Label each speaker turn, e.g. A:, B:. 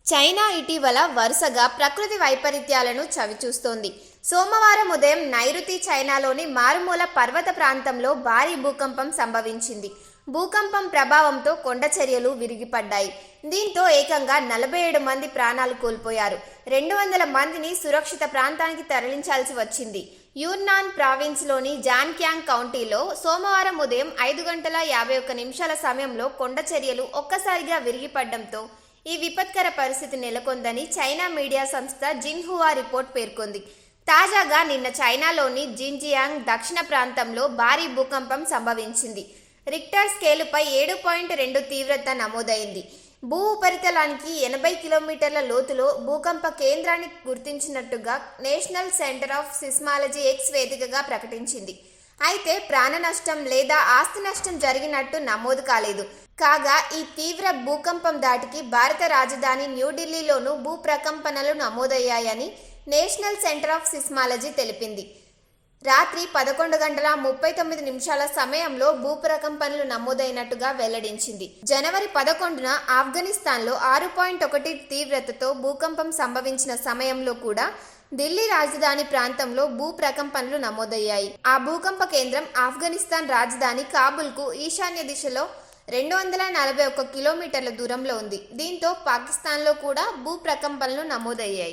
A: China ఇటీవల వరుసగా ప్రకృతి వైపరీత్యాలను చవిచూస్తోంది. సోమవారం ఉదయం నైరుతి చైనాలోని మారుమూల పర్వత ప్రాంతంలో భారీ భూకంపం సంభవించింది. భూకంపం ప్రభావంతో కొండచర్యలు విరిగిపడ్డాయి. దీంతో ఏకంగా 47 మంది ప్రాణాలు కోల్పోయారు. 200 మందిని సురక్షిత ప్రాంతానికి తరలించాల్సి వచ్చింది. యూన్నాన్ ప్రావిన్స్లోని జాన్క్యాంగ్ కౌంటీలో సోమవారం ఉదయం 5 గంటల 51 నిమిషాల సమయంలో కొండచర్యలు ఒక్కసారిగా విరిగిపడడంతో ఈ విపత్కర పరిస్థితి నెలకొందని చైనా మీడియా సంస్థ జిన్హువా రిపోర్ట్ పేర్కొంది. తాజాగా నిన్న చైనాలోని జిన్జియాంగ్ దక్షిణ ప్రాంతంలో భారీ భూకంపం సంభవించింది. రిక్టర్ స్కేలుపై 7.2 తీవ్రత నమోదైంది. భూ ఉపరితలానికి 80 కిలోమీటర్ల లోతులో భూకంప కేంద్రాన్ని గుర్తించినట్టుగా national centre of seismology X వేదికగా ప్రకటించింది. అయితే ప్రాణ నష్టం లేదా ఆస్తి నష్టం జరిగినట్టు నమోదు కాలేదు. కాగా ఈ తీవ్ర భూకంపం దాటికి భారత రాజధాని న్యూఢిల్లీలోనూ భూ ప్రకంపనలు నమోదయ్యాయని నేషనల్ సెంటర్ ఆఫ్ సిస్మాలజీ తెలిపింది. రాత్రి 11 గంటల 39 నిమిషాల సమయంలో భూ ప్రకంపనలు నమోదైనట్టుగా వెల్లడించింది. జనవరి 11న ఆఫ్ఘనిస్తాన్లో 6.1 తీవ్రతతో భూకంపం సంభవించిన సమయంలో కూడా ఢిల్లీ రాజధాని ప్రాంతంలో భూ ప్రకంపనలు నమోదయ్యాయి. ఆ భూకంప కేంద్రం ఆఫ్ఘనిస్తాన్ రాజధాని కాబూల్కు ఈశాన్య దిశలో 241 కిలోమీటర్ల దూరంలో ఉంది. దీంతో పాకిస్తాన్లో కూడా భూ ప్రకంపనలు నమోదయ్యాయి.